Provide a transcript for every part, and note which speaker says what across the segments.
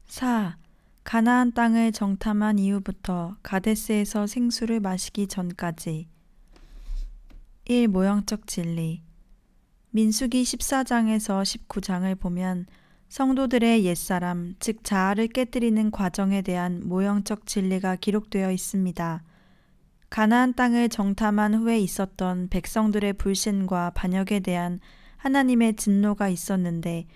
Speaker 1: 4. 가나안 땅을 정탐한 이후부터 가데스에서 생수를 마시기 전까지. 1. 모형적 진리. 민수기 14장에서 19장을 보면 성도들의 옛사람, 즉 자아를 깨뜨리는 과정에 대한 모형적 진리가 기록되어 있습니다. 가나안 땅을 정탐한 후에 있었던 백성들의 불신과 반역에 대한 하나님의 진노가 있었는데,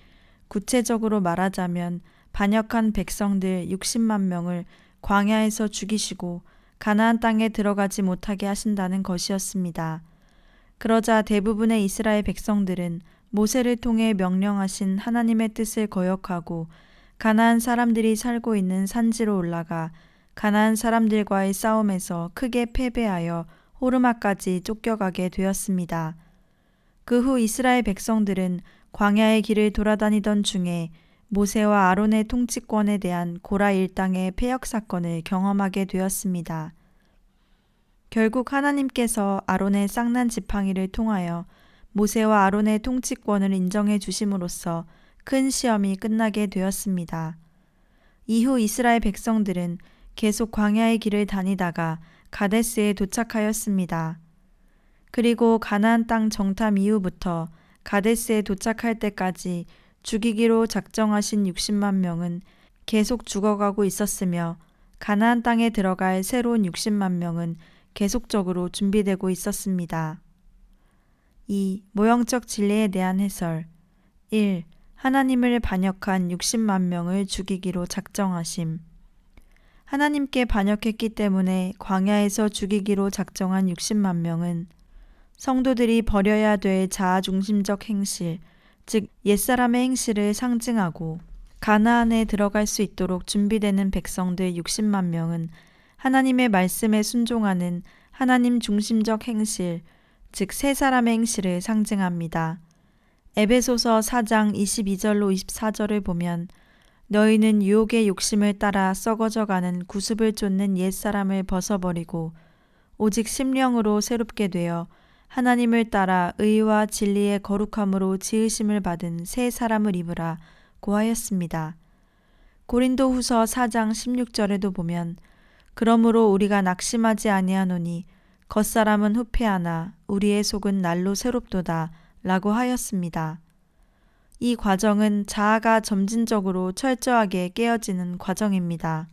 Speaker 1: 구체적으로 말하자면 반역한 백성들 60만 명을 광야에서 죽이시고 가나안 땅에 들어가지 못하게 하신다는 것이었습니다. 그러자 대부분의 이스라엘 백성들은 모세를 통해 명령하신 하나님의 뜻을 거역하고 가나안 사람들이 살고 있는 산지로 올라가 가나안 사람들과의 싸움에서 크게 패배하여 호르마까지 쫓겨가게 되었습니다. 그 후 이스라엘 백성들은 광야의 길을 돌아다니던 중에 모세와 아론의 통치권에 대한 고라 일당의 폐역 사건을 경험하게 되었습니다. 결국 하나님께서 아론의 쌍난 지팡이를 통하여 모세와 아론의 통치권을 인정해 주심으로써 큰 시험이 끝나게 되었습니다. 이후 이스라엘 백성들은 계속 광야의 길을 다니다가 가데스에 도착하였습니다. 그리고 가나안 땅 정탐 이후부터 가데스에 도착할 때까지 죽이기로 작정하신 60만 명은 계속 죽어가고 있었으며, 가나안 땅에 들어갈 새로운 60만 명은 계속적으로 준비되고 있었습니다. 2. 모형적 진리에 대한 해설. 1. 하나님을 반역한 60만 명을 죽이기로 작정하심. 하나님께 반역했기 때문에 광야에서 죽이기로 작정한 60만 명은 성도들이 버려야 될 자아중심적 행실, 즉 옛사람의 행실을 상징하고, 가나안에 들어갈 수 있도록 준비되는 백성들 60만 명은 하나님의 말씀에 순종하는 하나님 중심적 행실, 즉 새 사람의 행실을 상징합니다. 에베소서 4장 22절로 24절을 보면 너희는 유혹의 욕심을 따라 썩어져가는 구습을 쫓는 옛사람을 벗어버리고 오직 심령으로 새롭게 되어 하나님을 따라 의와 진리의 거룩함으로 지으심을 받은 새 사람을 입으라 고하였습니다. 고린도 후서 4장 16절에도 보면 그러므로 우리가 낙심하지 아니하노니 겉사람은 후패하나 우리의 속은 날로 새롭도다 라고 하였습니다. 이 과정은 자아가 점진적으로 철저하게 깨어지는 과정입니다.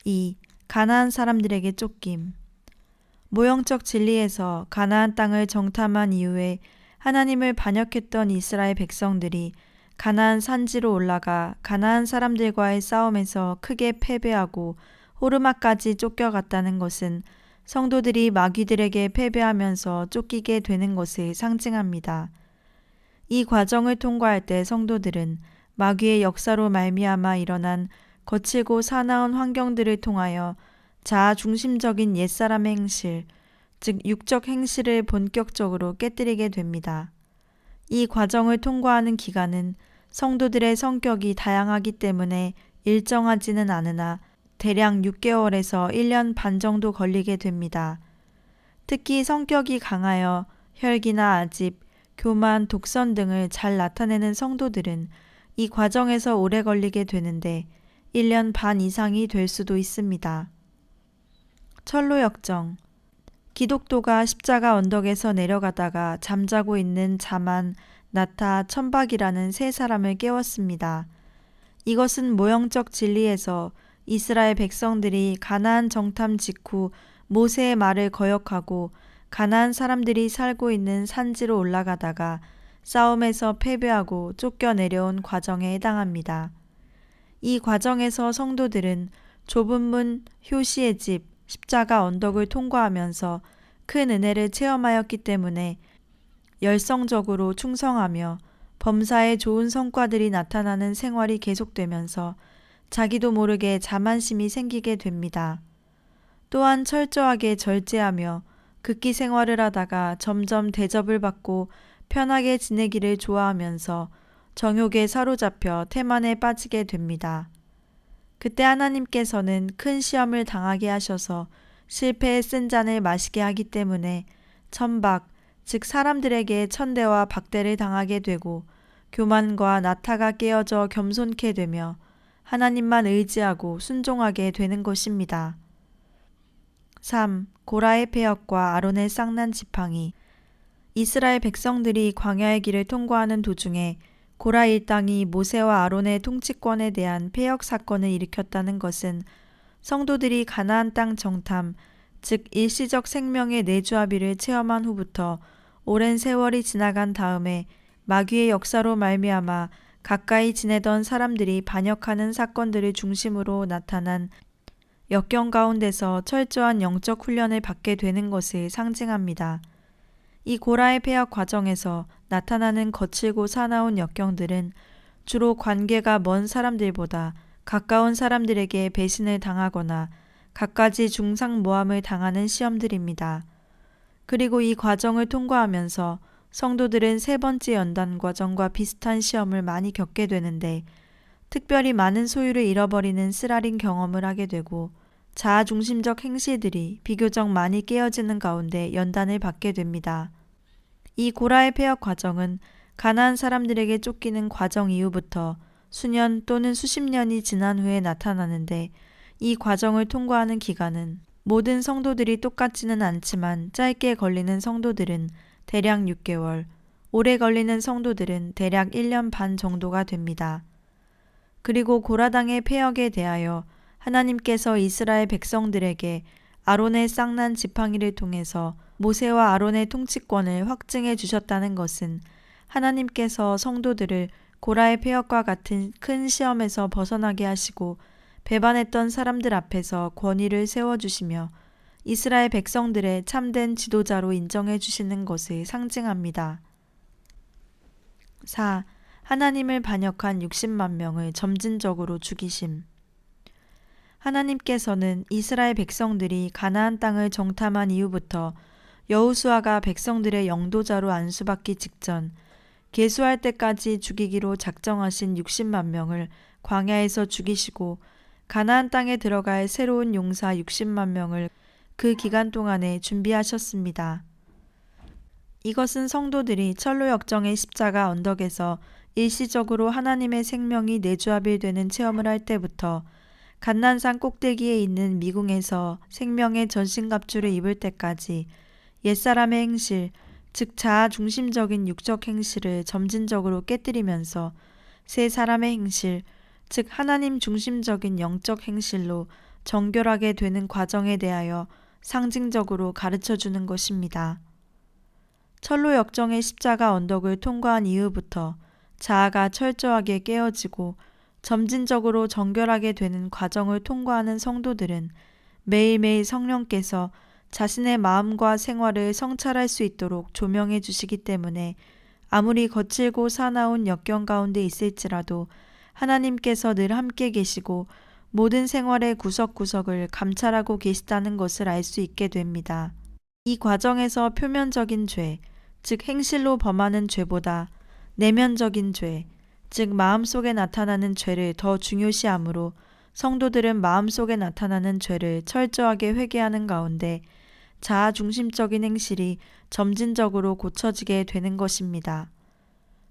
Speaker 1: 2. 가나안 사람들에게 쫓김. 모형적 진리에서 가나안 땅을 정탐한 이후에 하나님을 반역했던 이스라엘 백성들이 가나안 산지로 올라가 가나안 사람들과의 싸움에서 크게 패배하고 호르마까지 쫓겨갔다는 것은 성도들이 마귀들에게 패배하면서 쫓기게 되는 것을 상징합니다. 이 과정을 통과할 때 성도들은 마귀의 역사로 말미암아 일어난 거칠고 사나운 환경들을 통하여 자아 중심적인 옛사람의 행실, 즉 육적 행실을 본격적으로 깨뜨리게 됩니다. 이 과정을 통과하는 기간은 성도들의 성격이 다양하기 때문에 일정하지는 않으나 대략 6개월에서 1년 반 정도 걸리게 됩니다. 특히 성격이 강하여 혈기나 아집, 교만, 독선 등을 잘 나타내는 성도들은 이 과정에서 오래 걸리게 되는데 1년 반 이상이 될 수도 있습니다. 철로 역정. 기독도가 십자가 언덕에서 내려가다가 잠자고 있는 자만, 나타, 천박이라는 세 사람을 깨웠습니다. 이것은 모형적 진리에서 이스라엘 백성들이 가나안 정탐 직후 모세의 말을 거역하고 가나안 사람들이 살고 있는 산지로 올라가다가 싸움에서 패배하고 쫓겨 내려온 과정에 해당합니다. 이 과정에서 성도들은 좁은 문 효시의 집 십자가 언덕을 통과하면서 큰 은혜를 체험하였기 때문에 열성적으로 충성하며 범사에 좋은 성과들이 나타나는 생활이 계속되면서 자기도 모르게 자만심이 생기게 됩니다. 또한 철저하게 절제하며 극기 생활을 하다가 점점 대접을 받고 편하게 지내기를 좋아하면서 정욕에 사로잡혀 태만에 빠지게 됩니다. 그때 하나님께서는 큰 시험을 당하게 하셔서 실패의 쓴 잔을 마시게 하기 때문에 천박, 즉 사람들에게 천대와 박대를 당하게 되고 교만과 나타가 깨어져 겸손케 되며 하나님만 의지하고 순종하게 되는 것입니다. 3. 고라의 폐역과 아론의 쌍난 지팡이. 이스라엘 백성들이 광야의 길을 통과하는 도중에 고라 일당이 모세와 아론의 통치권에 대한 폐역 사건을 일으켰다는 것은 성도들이 가나안 땅 정탐, 즉 일시적 생명의 내주하비를 체험한 후부터 오랜 세월이 지나간 다음에 마귀의 역사로 말미암아 가까이 지내던 사람들이 반역하는 사건들을 중심으로 나타난 역경 가운데서 철저한 영적 훈련을 받게 되는 것을 상징합니다. 이 고라의 폐역 과정에서 나타나는 거칠고 사나운 역경들은 주로 관계가 먼 사람들보다 가까운 사람들에게 배신을 당하거나 갖가지 중상모함을 당하는 시험들입니다. 그리고 이 과정을 통과하면서 성도들은 세 번째 연단 과정과 비슷한 시험을 많이 겪게 되는데, 특별히 많은 소유를 잃어버리는 쓰라린 경험을 하게 되고 자아중심적 행실들이 비교적 많이 깨어지는 가운데 연단을 받게 됩니다. 이 고라의 폐역 과정은 가나안 사람들에게 쫓기는 과정 이후부터 수년 또는 수십 년이 지난 후에 나타나는데, 이 과정을 통과하는 기간은 모든 성도들이 똑같지는 않지만 짧게 걸리는 성도들은 대략 6개월, 오래 걸리는 성도들은 대략 1년 반 정도가 됩니다. 그리고 고라당의 폐역에 대하여 하나님께서 이스라엘 백성들에게 아론의 쌍난 지팡이를 통해서 모세와 아론의 통치권을 확증해 주셨다는 것은 하나님께서 성도들을 고라의 폐역과 같은 큰 시험에서 벗어나게 하시고 배반했던 사람들 앞에서 권위를 세워주시며 이스라엘 백성들의 참된 지도자로 인정해 주시는 것을 상징합니다. 4. 하나님을 반역한 60만 명을 점진적으로 죽이심. 하나님께서는 이스라엘 백성들이 가나안 땅을 정탐한 이후부터 여호수아가 백성들의 영도자로 안수받기 직전 계수할 때까지 죽이기로 작정하신 60만 명을 광야에서 죽이시고 가나안 땅에 들어갈 새로운 용사 60만 명을 그 기간 동안에 준비하셨습니다. 이것은 성도들이 철로 역정의 십자가 언덕에서 일시적으로 하나님의 생명이 내주하빌되는 체험을 할 때부터 감난산 꼭대기에 있는 미궁에서 생명의 전신갑주를 입을 때까지 옛사람의 행실, 즉 자아 중심적인 육적 행실을 점진적으로 깨뜨리면서 새 사람의 행실, 즉 하나님 중심적인 영적 행실로 정결하게 되는 과정에 대하여 상징적으로 가르쳐주는 것입니다. 철로 역정의 십자가 언덕을 통과한 이후부터 자아가 철저하게 깨어지고 점진적으로 정결하게 되는 과정을 통과하는 성도들은 매일매일 성령께서 자신의 마음과 생활을 성찰할 수 있도록 조명해 주시기 때문에 아무리 거칠고 사나운 역경 가운데 있을지라도 하나님께서 늘 함께 계시고 모든 생활의 구석구석을 감찰하고 계시다는 것을 알 수 있게 됩니다. 이 과정에서 표면적인 죄, 즉 행실로 범하는 죄보다 내면적인 죄, 즉 마음속에 나타나는 죄를 더 중요시하므로 성도들은 마음속에 나타나는 죄를 철저하게 회개하는 가운데 자아 중심적인 행실이 점진적으로 고쳐지게 되는 것입니다.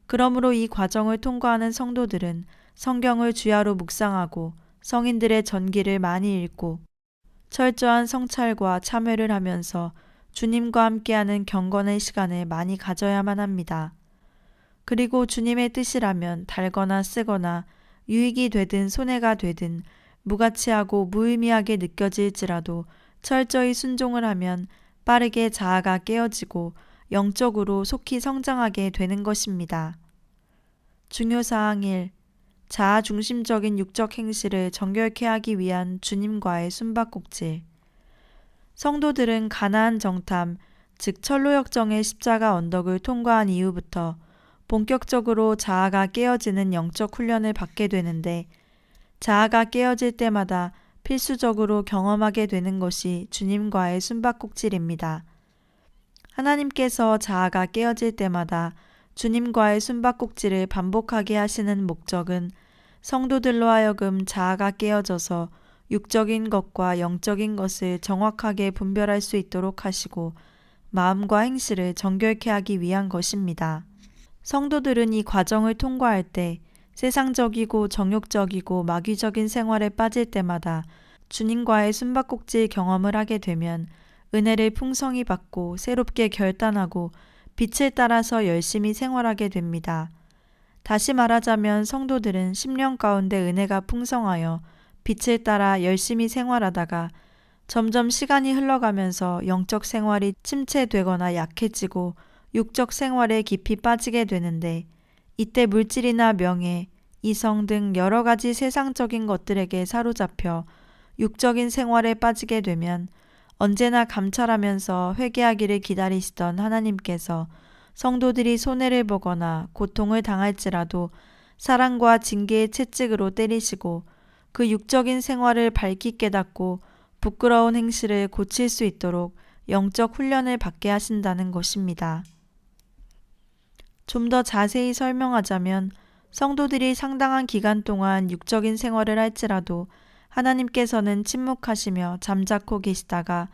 Speaker 1: 그러므로 이 과정을 통과하는 성도들은 성경을 주야로 묵상하고 성인들의 전기를 많이 읽고 철저한 성찰과 참회를 하면서 주님과 함께하는 경건의 시간을 많이 가져야만 합니다. 그리고 주님의 뜻이라면 달거나 쓰거나 유익이 되든 손해가 되든 무가치하고 무의미하게 느껴질지라도 철저히 순종을 하면 빠르게 자아가 깨어지고 영적으로 속히 성장하게 되는 것입니다. 중요사항 1. 자아 중심적인 육적 행실을 정결케 하기 위한 주님과의 숨바꼭질. 성도들은 가나안 정탐, 즉 철로 역정의 십자가 언덕을 통과한 이후부터 본격적으로 자아가 깨어지는 영적 훈련을 받게 되는데, 자아가 깨어질 때마다 필수적으로 경험하게 되는 것이 주님과의 숨바꼭질입니다. 하나님께서 자아가 깨어질 때마다 주님과의 숨바꼭질을 반복하게 하시는 목적은 성도들로 하여금 자아가 깨어져서 육적인 것과 영적인 것을 정확하게 분별할 수 있도록 하시고 마음과 행실을 정결케 하기 위한 것입니다. 성도들은 이 과정을 통과할 때 세상적이고 정욕적이고 마귀적인 생활에 빠질 때마다 주님과의 숨바꼭질 경험을 하게 되면 은혜를 풍성히 받고 새롭게 결단하고 빛을 따라서 열심히 생활하게 됩니다. 다시 말하자면 성도들은 10년 가운데 은혜가 풍성하여 빛을 따라 열심히 생활하다가 점점 시간이 흘러가면서 영적 생활이 침체되거나 약해지고 육적 생활에 깊이 빠지게 되는데 이때 물질이나 명예, 이성 등 여러 가지 세상적인 것들에게 사로잡혀 육적인 생활에 빠지게 되면 언제나 감찰하면서 회개하기를 기다리시던 하나님께서 성도들이 손해를 보거나 고통을 당할지라도 사랑과 징계의 채찍으로 때리시고 그 육적인 생활을 밝히 깨닫고 부끄러운 행실을 고칠 수 있도록 영적 훈련을 받게 하신다는 것입니다. 좀 더 자세히 설명하자면 성도들이 상당한 기간 동안 육적인 생활을 할지라도 하나님께서는 침묵하시며 잠자코 계시다가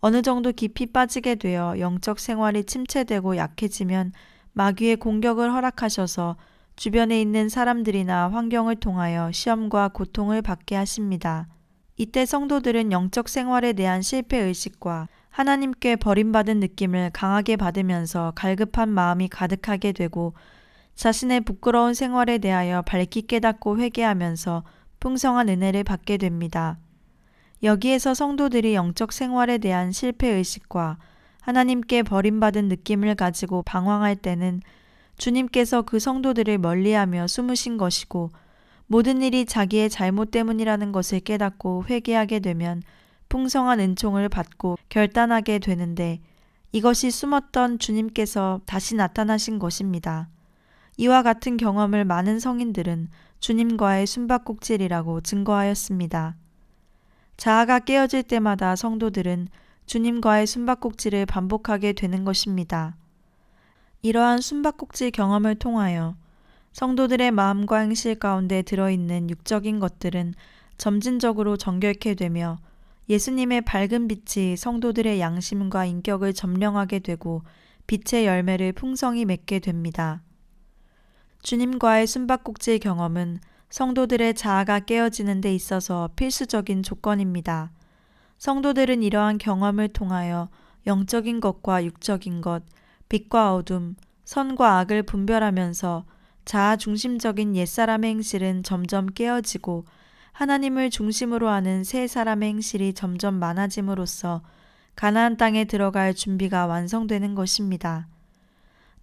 Speaker 1: 어느 정도 깊이 빠지게 되어 영적 생활이 침체되고 약해지면 마귀의 공격을 허락하셔서 주변에 있는 사람들이나 환경을 통하여 시험과 고통을 받게 하십니다. 이때 성도들은 영적 생활에 대한 실패의식과 하나님께 버림받은 느낌을 강하게 받으면서 갈급한 마음이 가득하게 되고 자신의 부끄러운 생활에 대하여 밝히 깨닫고 회개하면서 풍성한 은혜를 받게 됩니다. 여기에서 성도들이 영적 생활에 대한 실패의식과 하나님께 버림받은 느낌을 가지고 방황할 때는 주님께서 그 성도들을 멀리하며 숨으신 것이고 모든 일이 자기의 잘못 때문이라는 것을 깨닫고 회개하게 되면 풍성한 은총을 받고 결단하게 되는데 이것이 숨었던 주님께서 다시 나타나신 것입니다. 이와 같은 경험을 많은 성인들은 주님과의 숨바꼭질이라고 증거하였습니다. 자아가 깨어질 때마다 성도들은 주님과의 숨바꼭질을 반복하게 되는 것입니다. 이러한 숨바꼭질 경험을 통하여 성도들의 마음과 행실 가운데 들어있는 육적인 것들은 점진적으로 정결케 되며 예수님의 밝은 빛이 성도들의 양심과 인격을 점령하게 되고 빛의 열매를 풍성히 맺게 됩니다. 주님과의 숨바꼭질 경험은 성도들의 자아가 깨어지는 데 있어서 필수적인 조건입니다. 성도들은 이러한 경험을 통하여 영적인 것과 육적인 것, 빛과 어둠, 선과 악을 분별하면서 자아 중심적인 옛사람의 행실은 점점 깨어지고 하나님을 중심으로 하는 새 사람의 행실이 점점 많아짐으로써 가나안 땅에 들어갈 준비가 완성되는 것입니다.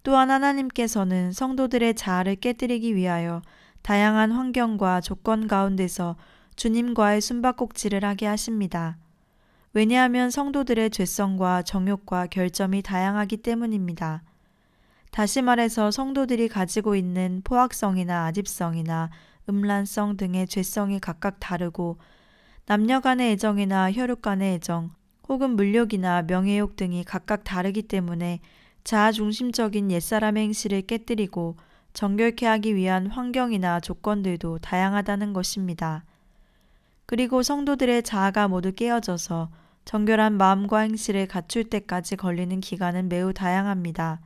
Speaker 1: 또한 하나님께서는 성도들의 자아를 깨뜨리기 위하여 다양한 환경과 조건 가운데서 주님과의 숨바꼭질을 하게 하십니다. 왜냐하면 성도들의 죄성과 정욕과 결점이 다양하기 때문입니다. 다시 말해서 성도들이 가지고 있는 포악성이나 아집성이나 음란성 등의 죄성이 각각 다르고 남녀 간의 애정이나 혈육 간의 애정 혹은 물욕이나 명예욕 등이 각각 다르기 때문에 자아 중심적인 옛사람의 행실을 깨뜨리고 정결케 하기 위한 환경이나 조건들도 다양하다는 것입니다. 그리고 성도들의 자아가 모두 깨어져서 정결한 마음과 행실을 갖출 때까지 걸리는 기간은 매우 다양합니다.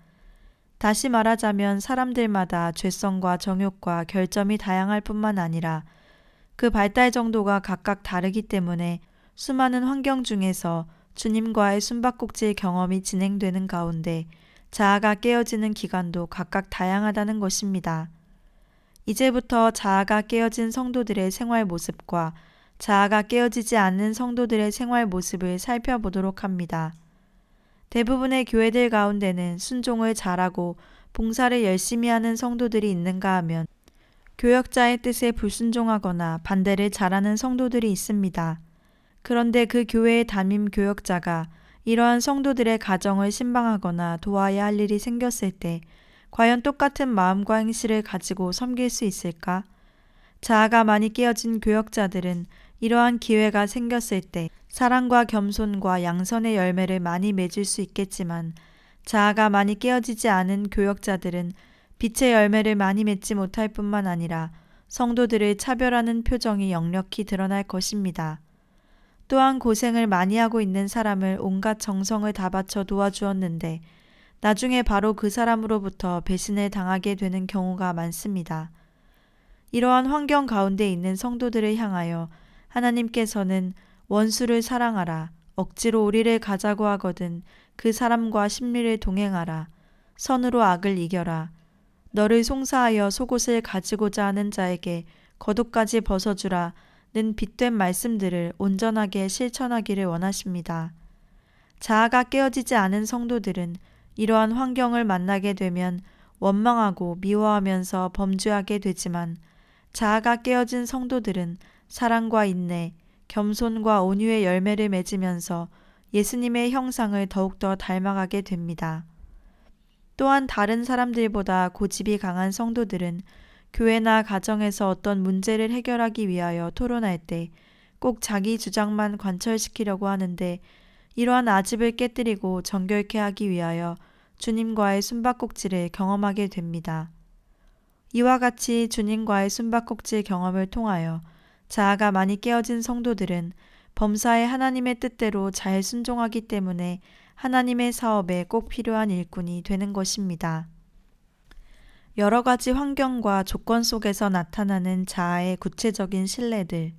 Speaker 1: 다시 말하자면 사람들마다 죄성과 정욕과 결점이 다양할 뿐만 아니라 그 발달 정도가 각각 다르기 때문에 수많은 환경 중에서 주님과의 숨바꼭질 경험이 진행되는 가운데 자아가 깨어지는 기간도 각각 다양하다는 것입니다. 이제부터 자아가 깨어진 성도들의 생활 모습과 자아가 깨어지지 않는 성도들의 생활 모습을 살펴보도록 합니다. 대부분의 교회들 가운데는 순종을 잘하고 봉사를 열심히 하는 성도들이 있는가 하면 교역자의 뜻에 불순종하거나 반대를 잘하는 성도들이 있습니다. 그런데 그 교회의 담임 교역자가 이러한 성도들의 가정을 신방하거나 도와야 할 일이 생겼을 때 과연 똑같은 마음과 행실을 가지고 섬길 수 있을까? 자아가 많이 깨어진 교역자들은 이러한 기회가 생겼을 때 사랑과 겸손과 양선의 열매를 많이 맺을 수 있겠지만 자아가 많이 깨어지지 않은 교역자들은 빛의 열매를 많이 맺지 못할 뿐만 아니라 성도들을 차별하는 표정이 역력히 드러날 것입니다. 또한 고생을 많이 하고 있는 사람을 온갖 정성을 다 바쳐 도와주었는데 나중에 바로 그 사람으로부터 배신을 당하게 되는 경우가 많습니다. 이러한 환경 가운데 있는 성도들을 향하여 하나님께서는 원수를 사랑하라, 억지로 우리를 가자고 하거든 그 사람과 심리를 동행하라, 선으로 악을 이겨라, 너를 송사하여 속옷을 가지고자 하는 자에게 겉옷까지 벗어주라 는 빗된 말씀들을 온전하게 실천하기를 원하십니다. 자아가 깨어지지 않은 성도들은 이러한 환경을 만나게 되면 원망하고 미워하면서 범죄하게 되지만, 자아가 깨어진 성도들은 사랑과 인내, 겸손과 온유의 열매를 맺으면서 예수님의 형상을 더욱더 닮아가게 됩니다. 또한 다른 사람들보다 고집이 강한 성도들은 교회나 가정에서 어떤 문제를 해결하기 위하여 토론할 때 꼭 자기 주장만 관철시키려고 하는데, 이러한 아집을 깨뜨리고 정결케 하기 위하여 주님과의 숨바꼭질을 경험하게 됩니다. 이와 같이 주님과의 숨바꼭질 경험을 통하여 자아가 많이 깨어진 성도들은 범사에 하나님의 뜻대로 잘 순종하기 때문에 하나님의 사업에 꼭 필요한 일꾼이 되는 것입니다. 여러 가지 환경과 조건 속에서 나타나는 자아의 구체적인 신뢰들.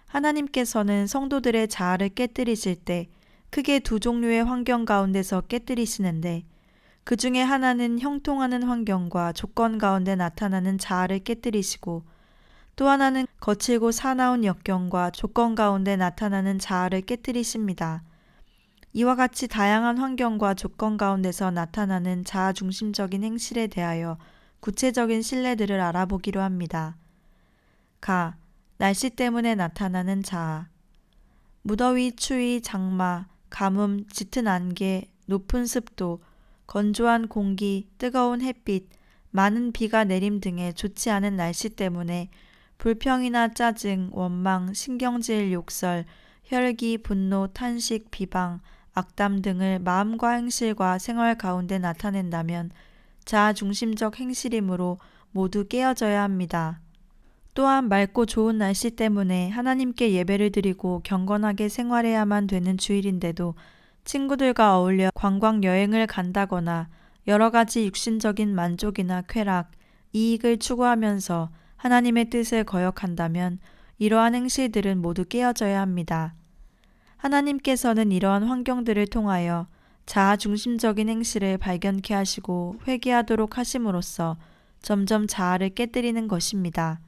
Speaker 1: 하나님께서는 성도들의 자아를 깨뜨리실 때 크게 두 종류의 환경 가운데서 깨뜨리시는데, 그 중에 하나는 형통하는 환경과 조건 가운데 나타나는 자아를 깨뜨리시고, 또 하나는 거칠고 사나운 역경과 조건 가운데 나타나는 자아를 깨뜨리십니다. 이와 같이 다양한 환경과 조건 가운데서 나타나는 자아 중심적인 행실에 대하여 구체적인 신뢰들을 알아보기로 합니다. 날씨 때문에 나타나는 자아. 무더위, 추위, 장마, 가뭄, 짙은 안개, 높은 습도, 건조한 공기, 뜨거운 햇빛, 많은 비가 내림 등의 좋지 않은 날씨 때문에 불평이나 짜증, 원망, 신경질, 욕설, 혈기, 분노, 탄식, 비방, 악담 등을 마음과 행실과 생활 가운데 나타낸다면 자아 중심적 행실이므로 모두 깨어져야 합니다. 또한 맑고 좋은 날씨 때문에 하나님께 예배를 드리고 경건하게 생활해야만 되는 주일인데도 친구들과 어울려 관광 여행을 간다거나 여러 가지 육신적인 만족이나 쾌락, 이익을 추구하면서 하나님의 뜻을 거역한다면 이러한 행실들은 모두 깨어져야 합니다. 하나님께서는 이러한 환경들을 통하여 자아 중심적인 행실을 발견케 하시고 회개하도록 하심으로써 점점 자아를 깨뜨리는 것입니다.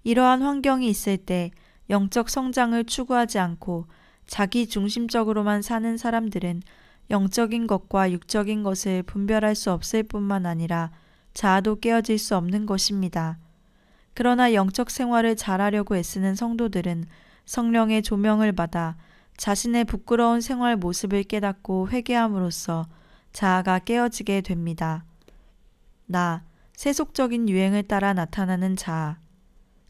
Speaker 1: 이러한 환경이 있을 때 영적 성장을 추구하지 않고 자기 중심적으로만 사는 사람들은 영적인 것과 육적인 것을 분별할 수 없을 뿐만 아니라 자아도 깨어질 수 없는 것입니다. 그러나 영적 생활을 잘하려고 애쓰는 성도들은 성령의 조명을 받아 자신의 부끄러운 생활 모습을 깨닫고 회개함으로써 자아가 깨어지게 됩니다. 세속적인 유행을 따라 나타나는 자아.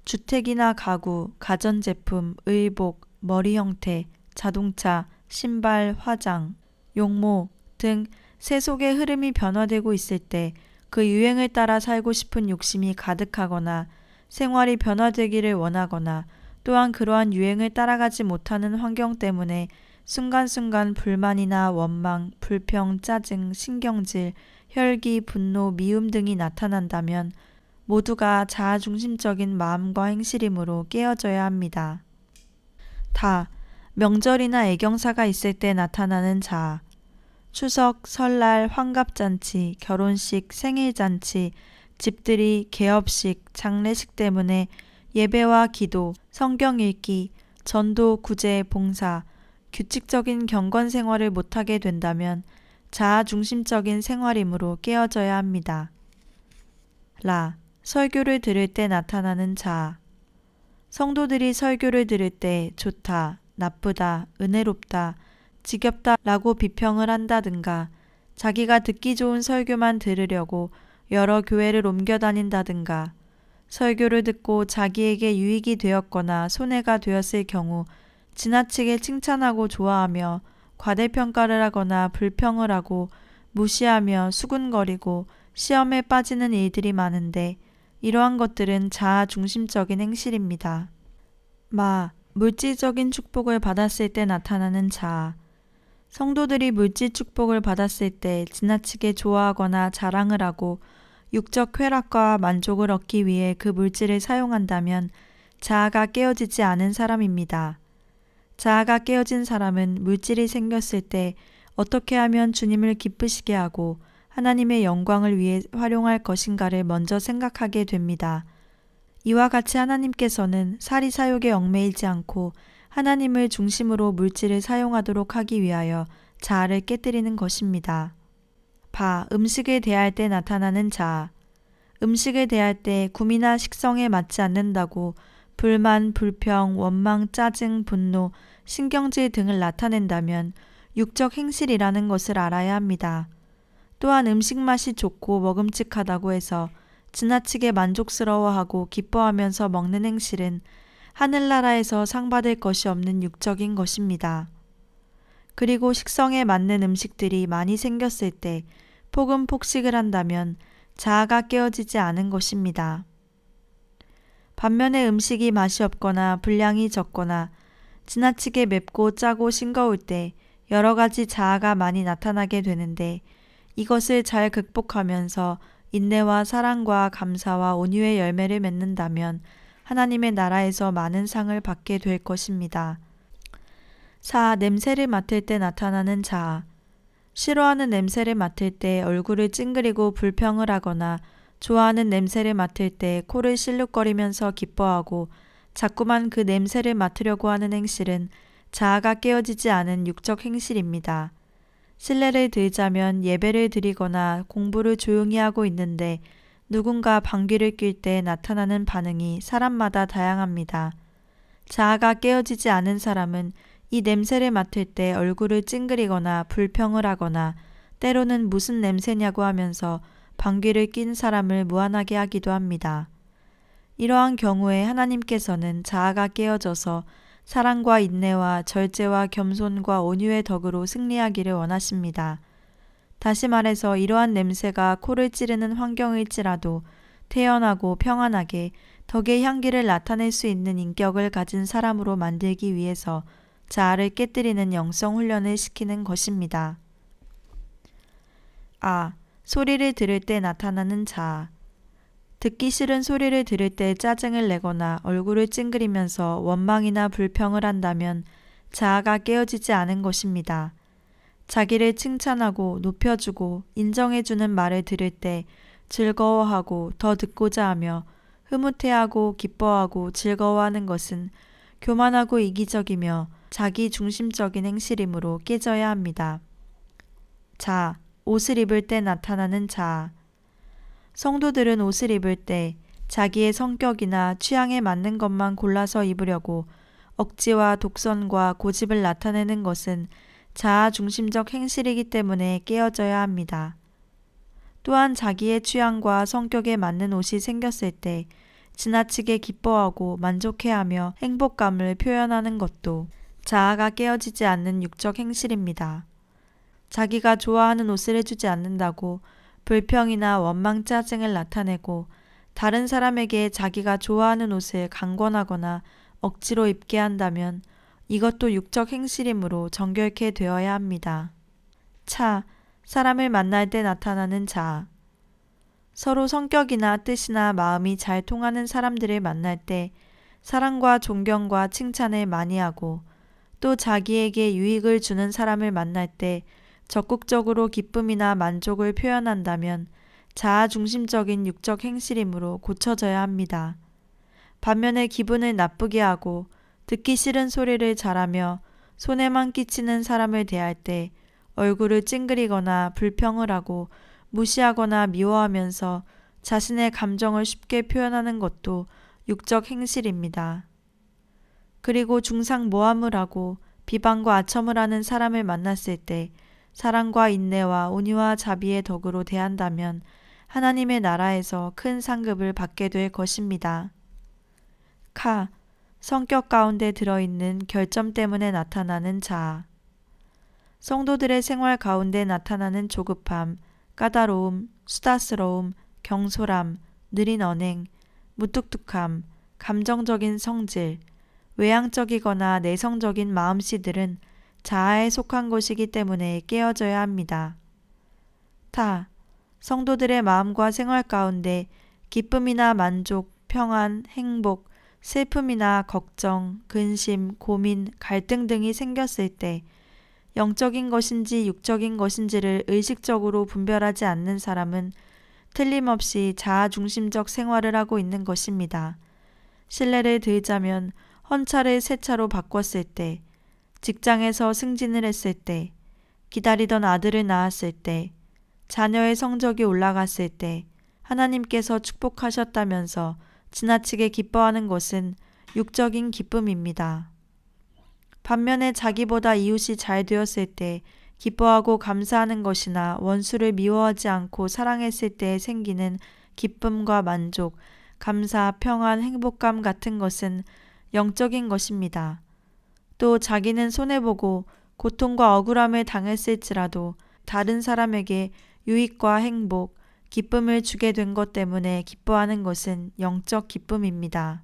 Speaker 1: 주택이나 가구, 가전제품, 의복, 머리 형태, 자동차, 신발, 화장, 용모 등 세속의 흐름이 변화되고 있을 때 그 유행을 따라 살고 싶은 욕심이 가득하거나 생활이 변화되기를 원하거나, 또한 그러한 유행을 따라가지 못하는 환경 때문에 순간순간 불만이나 원망, 불평, 짜증, 신경질, 혈기, 분노, 미움 등이 나타난다면 모두가 자아 중심적인 마음과 행실이므로 깨어져야 합니다. 명절이나 애경사가 있을 때 나타나는 자아. 추석, 설날, 환갑잔치, 결혼식, 생일잔치, 집들이, 개업식, 장례식 때문에 예배와 기도, 성경 읽기, 전도, 구제, 봉사, 규칙적인 경건 생활을 못하게 된다면 자아 중심적인 생활이므로 깨어져야 합니다. 설교를 들을 때 나타나는 자아. 성도들이 설교를 들을 때 좋다, 나쁘다, 은혜롭다, 지겹다 라고 비평을 한다든가, 자기가 듣기 좋은 설교만 들으려고 여러 교회를 옮겨 다닌다든가, 설교를 듣고 자기에게 유익이 되었거나 손해가 되었을 경우 지나치게 칭찬하고 좋아하며 과대평가를 하거나 불평을 하고 무시하며 수군거리고 시험에 빠지는 일들이 많은데, 이러한 것들은 자아 중심적인 행실입니다. 물질적인 축복을 받았을 때 나타나는 자아. 성도들이 물질 축복을 받았을 때 지나치게 좋아하거나 자랑을 하고 육적 쾌락과 만족을 얻기 위해 그 물질을 사용한다면 자아가 깨어지지 않은 사람입니다. 자아가 깨어진 사람은 물질이 생겼을 때 어떻게 하면 주님을 기쁘시게 하고 하나님의 영광을 위해 활용할 것인가를 먼저 생각하게 됩니다. 이와 같이 하나님께서는 사리사욕에 얽매이지 않고 하나님을 중심으로 물질을 사용하도록 하기 위하여 자아를 깨뜨리는 것입니다. 음식을 대할 때 나타나는 자아. 음식을 대할 때 구미나 식성에 맞지 않는다고 불만, 불평, 원망, 짜증, 분노, 신경질 등을 나타낸다면 육적 행실이라는 것을 알아야 합니다. 또한 음식 맛이 좋고 먹음직하다고 해서 지나치게 만족스러워하고 기뻐하면서 먹는 행실은 하늘나라에서 상 받을 것이 없는 육적인 것입니다. 그리고 식성에 맞는 음식들이 많이 생겼을 때 폭식을 한다면 자아가 깨어지지 않은 것입니다. 반면에 음식이 맛이 없거나 분량이 적거나 지나치게 맵고 짜고 싱거울 때 여러 가지 자아가 많이 나타나게 되는데 이것을 잘 극복하면서 인내와 사랑과 감사와 온유의 열매를 맺는다면 하나님의 나라에서 많은 상을 받게 될 것입니다. 냄새를 맡을 때 나타나는 자아. 싫어하는 냄새를 맡을 때 얼굴을 찡그리고 불평을 하거나 좋아하는 냄새를 맡을 때 코를 실룩거리면서 기뻐하고 자꾸만 그 냄새를 맡으려고 하는 행실은 자아가 깨어지지 않은 육적 행실입니다. 실례를 들자면 예배를 드리거나 공부를 조용히 하고 있는데 누군가 방귀를 낄 때 나타나는 반응이 사람마다 다양합니다. 자아가 깨어지지 않은 사람은 이 냄새를 맡을 때 얼굴을 찡그리거나 불평을 하거나 때로는 무슨 냄새냐고 하면서 방귀를 낀 사람을 무안하게 하기도 합니다. 이러한 경우에 하나님께서는 자아가 깨어져서 사랑과 인내와 절제와 겸손과 온유의 덕으로 승리하기를 원하십니다. 다시 말해서 이러한 냄새가 코를 찌르는 환경일지라도 태연하고 평안하게 덕의 향기를 나타낼 수 있는 인격을 가진 사람으로 만들기 위해서 자아를 깨뜨리는 영성 훈련을 시키는 것입니다. 소리를 들을 때 나타나는 자아. 듣기 싫은 소리를 들을 때 짜증을 내거나 얼굴을 찡그리면서 원망이나 불평을 한다면 자아가 깨어지지 않은 것입니다. 자기를 칭찬하고 높여주고 인정해주는 말을 들을 때 즐거워하고 더 듣고자 하며 흐뭇해하고 기뻐하고 즐거워하는 것은 교만하고 이기적이며 자기 중심적인 행실이므로 깨져야 합니다. 옷을 입을 때 나타나는 자아. 성도들은 옷을 입을 때 자기의 성격이나 취향에 맞는 것만 골라서 입으려고 억지와 독선과 고집을 나타내는 것은 자아 중심적 행실이기 때문에 깨어져야 합니다. 또한 자기의 취향과 성격에 맞는 옷이 생겼을 때 지나치게 기뻐하고 만족해하며 행복감을 표현하는 것도 자아가 깨어지지 않는 육적 행실입니다. 자기가 좋아하는 옷을 해주지 않는다고 불평이나 원망, 짜증을 나타내고 다른 사람에게 자기가 좋아하는 옷을 강권하거나 억지로 입게 한다면 이것도 육적 행실이므로 정결케 되어야 합니다. 사람을 만날 때 나타나는 자아. 서로 성격이나 뜻이나 마음이 잘 통하는 사람들을 만날 때 사랑과 존경과 칭찬을 많이 하고 또 자기에게 유익을 주는 사람을 만날 때 적극적으로 기쁨이나 만족을 표현한다면 자아 중심적인 육적 행실이므로 고쳐져야 합니다. 반면에 기분을 나쁘게 하고 듣기 싫은 소리를 잘하며 손해만 끼치는 사람을 대할 때 얼굴을 찡그리거나 불평을 하고 무시하거나 미워하면서 자신의 감정을 쉽게 표현하는 것도 육적 행실입니다. 그리고 중상모함을 하고 비방과 아첨을 하는 사람을 만났을 때 사랑과 인내와 온유와 자비의 덕으로 대한다면 하나님의 나라에서 큰 상급을 받게 될 것입니다. 성격 가운데 들어있는 결점 때문에 나타나는 자아. 성도들의 생활 가운데 나타나는 조급함, 까다로움, 수다스러움, 경솔함, 느린 언행, 무뚝뚝함, 감정적인 성질, 외향적이거나 내성적인 마음씨들은 자아에 속한 것이기 때문에 깨어져야 합니다. 성도들의 마음과 생활 가운데 기쁨이나 만족, 평안, 행복, 슬픔이나 걱정, 근심, 고민, 갈등 등이 생겼을 때 영적인 것인지 육적인 것인지를 의식적으로 분별하지 않는 사람은 틀림없이 자아중심적 생활을 하고 있는 것입니다. 실례를 들자면 헌차를 새 차로 바꿨을 때, 직장에서 승진을 했을 때, 기다리던 아들을 낳았을 때, 자녀의 성적이 올라갔을 때 하나님께서 축복하셨다면서 지나치게 기뻐하는 것은 육적인 기쁨입니다. 반면에 자기보다 이웃이 잘 되었을 때 기뻐하고 감사하는 것이나 원수를 미워하지 않고 사랑했을 때 생기는 기쁨과 만족, 감사, 평안, 행복감 같은 것은 영적인 것입니다. 또 자기는 손해보고 고통과 억울함을 당했을지라도 다른 사람에게 유익과 행복, 기쁨을 주게 된 것 때문에 기뻐하는 것은 영적 기쁨입니다.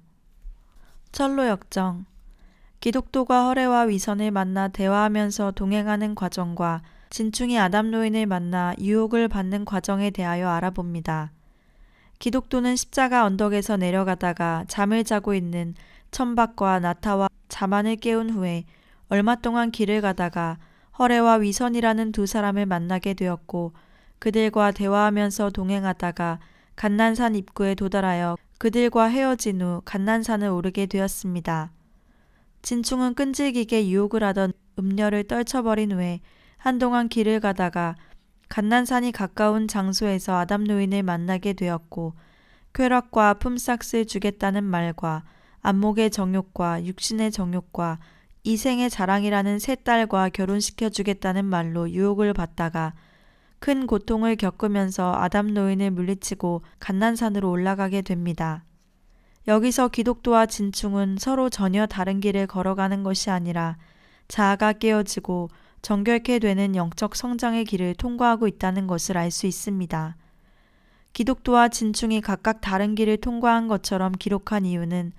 Speaker 1: 철로 역정. 기독도가 허례와 위선을 만나 대화하면서 동행하는 과정과 진충이 아담 노인을 만나 유혹을 받는 과정에 대하여 알아봅니다. 기독도는 십자가 언덕에서 내려가다가 잠을 자고 있는 천박과 나타와 자만을 깨운 후에 얼마 동안 길을 가다가 허례와 위선이라는 두 사람을 만나게 되었고 그들과 대화하면서 동행하다가 감난산 입구에 도달하여 그들과 헤어진 후 감난산을 오르게 되었습니다. 진충은 끈질기게 유혹을 하던 음녀를 떨쳐버린 후에 한동안 길을 가다가 감난산이 가까운 장소에서 아담 노인을 만나게 되었고 쾌락과 품삯을 주겠다는 말과 안목의 정욕과 육신의 정욕과 이생의 자랑이라는 세 딸과 결혼시켜 주겠다는 말로 유혹을 받다가 큰 고통을 겪으면서 아담 노인을 물리치고 감난산으로 올라가게 됩니다. 여기서 기독도와 진충은 서로 전혀 다른 길을 걸어가는 것이 아니라 자아가 깨어지고 정결케 되는 영적 성장의 길을 통과하고 있다는 것을 알 수 있습니다. 기독도와 진충이 각각 다른 길을 통과한 것처럼 기록한 이유는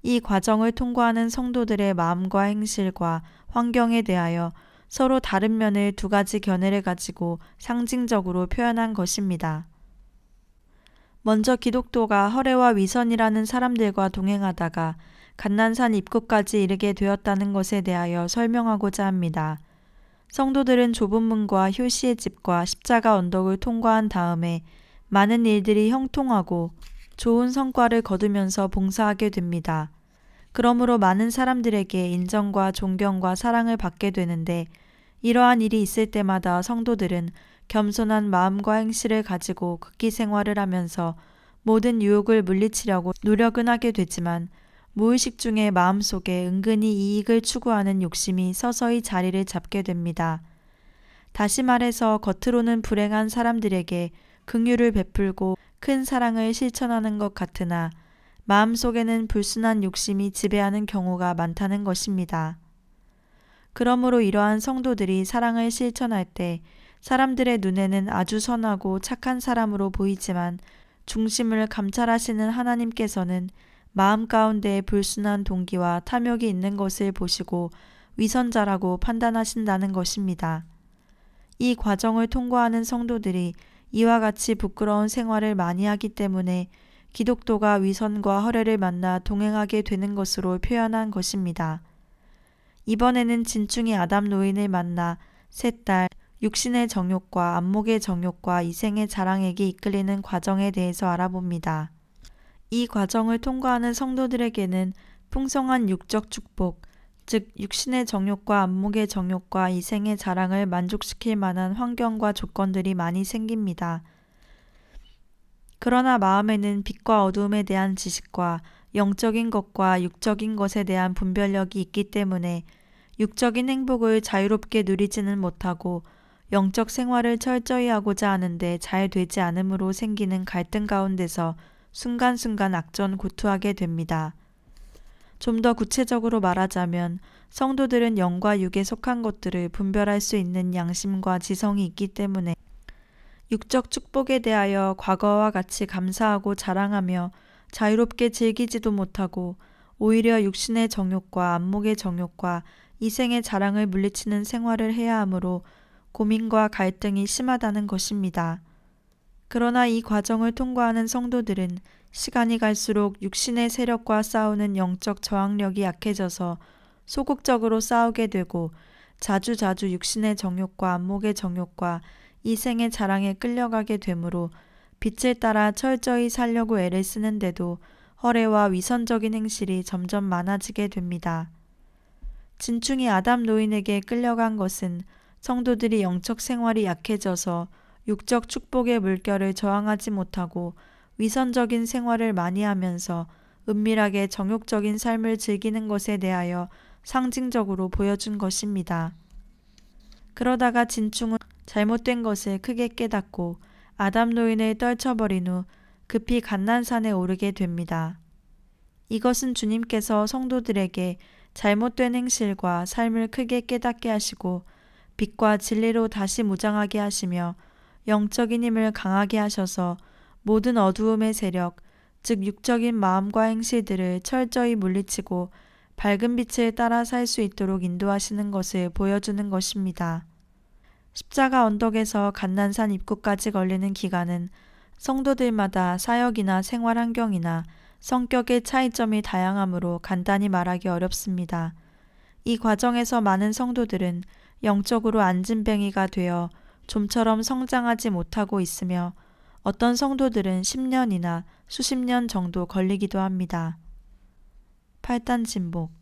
Speaker 1: 이 과정을 통과하는 성도들의 마음과 행실과 환경에 대하여 서로 다른 면을 두 가지 견해를 가지고 상징적으로 표현한 것입니다. 먼저 기독도가 허례와 위선이라는 사람들과 동행하다가 감난산 입구까지 이르게 되었다는 것에 대하여 설명하고자 합니다. 성도들은 좁은 문과 효시의 집과 십자가 언덕을 통과한 다음에 많은 일들이 형통하고 좋은 성과를 거두면서 봉사하게 됩니다. 그러므로 많은 사람들에게 인정과 존경과 사랑을 받게 되는데 이러한 일이 있을 때마다 성도들은 겸손한 마음과 행실을 가지고 극기 생활을 하면서 모든 유혹을 물리치려고 노력은 하게 되지만 무의식 중에 마음속에 은근히 이익을 추구하는 욕심이 서서히 자리를 잡게 됩니다. 다시 말해서 겉으로는 불행한 사람들에게 긍휼을 베풀고 큰 사랑을 실천하는 것 같으나 마음속에는 불순한 욕심이 지배하는 경우가 많다는 것입니다. 그러므로 이러한 성도들이 사랑을 실천할 때 사람들의 눈에는 아주 선하고 착한 사람으로 보이지만 중심을 감찰하시는 하나님께서는 마음 가운데에 불순한 동기와 탐욕이 있는 것을 보시고 위선자라고 판단하신다는 것입니다. 이 과정을 통과하는 성도들이 이와 같이 부끄러운 생활을 많이 하기 때문에 기독도가 위선과 허례를 만나 동행하게 되는 것으로 표현한 것입니다. 이번에는 진충이 아담 노인을 만나 세 딸, 육신의 정욕과 안목의 정욕과 이생의 자랑에게 이끌리는 과정에 대해서 알아봅니다. 이 과정을 통과하는 성도들에게는 풍성한 육적 축복, 즉 육신의 정욕과 안목의 정욕과 이생의 자랑을 만족시킬 만한 환경과 조건들이 많이 생깁니다. 그러나 마음에는 빛과 어두움에 대한 지식과 영적인 것과 육적인 것에 대한 분별력이 있기 때문에 육적인 행복을 자유롭게 누리지는 못하고 영적 생활을 철저히 하고자 하는데 잘 되지 않음으로 생기는 갈등 가운데서 순간순간 악전고투하게 됩니다. 좀 더 구체적으로 말하자면 성도들은 영과 육에 속한 것들을 분별할 수 있는 양심과 지성이 있기 때문에 육적 축복에 대하여 과거와 같이 감사하고 자랑하며 자유롭게 즐기지도 못하고 오히려 육신의 정욕과 안목의 정욕과 이생의 자랑을 물리치는 생활을 해야 하므로 고민과 갈등이 심하다는 것입니다. 그러나 이 과정을 통과하는 성도들은 시간이 갈수록 육신의 세력과 싸우는 영적 저항력이 약해져서 소극적으로 싸우게 되고 자주자주 육신의 정욕과 안목의 정욕과 이생의 자랑에 끌려가게 되므로 빛을 따라 철저히 살려고 애를 쓰는데도 허례와 위선적인 행실이 점점 많아지게 됩니다. 진충이 아담 노인에게 끌려간 것은 성도들이 영적 생활이 약해져서 육적 축복의 물결을 저항하지 못하고 위선적인 생활을 많이 하면서 은밀하게 정욕적인 삶을 즐기는 것에 대하여 상징적으로 보여준 것입니다. 그러다가 진충은 잘못된 것을 크게 깨닫고 아담 노인을 떨쳐버린 후 급히 감난산에 오르게 됩니다. 이것은 주님께서 성도들에게 잘못된 행실과 삶을 크게 깨닫게 하시고 빛과 진리로 다시 무장하게 하시며 영적인 힘을 강하게 하셔서 모든 어두움의 세력, 즉 육적인 마음과 행실들을 철저히 물리치고 밝은 빛을 따라 살 수 있도록 인도하시는 것을 보여주는 것입니다. 십자가 언덕에서 감난산 입구까지 걸리는 기간은 성도들마다 사역이나 생활 환경이나 성격의 차이점이 다양하므로 간단히 말하기 어렵습니다. 이 과정에서 많은 성도들은 영적으로 안진뱅이가 되어 좀처럼 성장하지 못하고 있으며 어떤 성도들은 10년이나 수십 년 정도 걸리기도 합니다. 8단 진복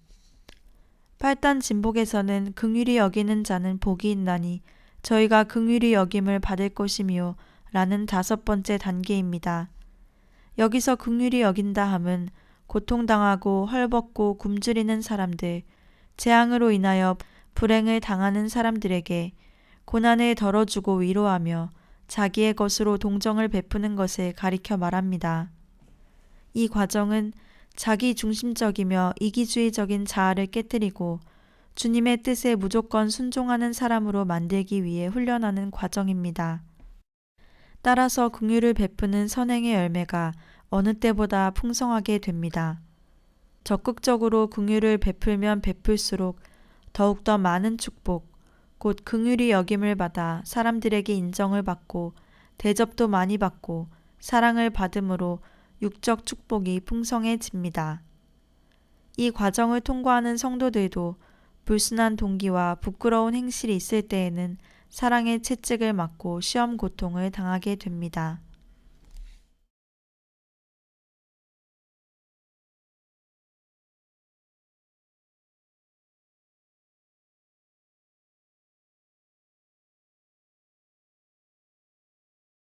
Speaker 1: 8단 진복에서는 긍휼히 여기는 자는 복이 있나니 저희가 긍휼히 여김을 받을 것이미요 라는 5번째 단계입니다. 여기서 긍휼히 여긴다 함은 고통당하고 헐벗고 굶주리는 사람들, 재앙으로 인하여 불행을 당하는 사람들에게 고난을 덜어주고 위로하며 자기의 것으로 동정을 베푸는 것을 가리켜 말합니다. 이 과정은 자기 중심적이며 이기주의적인 자아를 깨뜨리고 주님의 뜻에 무조건 순종하는 사람으로 만들기 위해 훈련하는 과정입니다. 따라서 긍휼을 베푸는 선행의 열매가 어느 때보다 풍성하게 됩니다. 적극적으로 긍휼을 베풀면 베풀수록 더욱더 많은 축복, 곧 긍휼히 여김을 받아 사람들에게 인정을 받고 대접도 많이 받고 사랑을 받음으로 육적 축복이 풍성해집니다. 이 과정을 통과하는 성도들도 불순한 동기와 부끄러운 행실이 있을 때에는 사랑의 채찍을 맞고 시험 고통을 당하게 됩니다.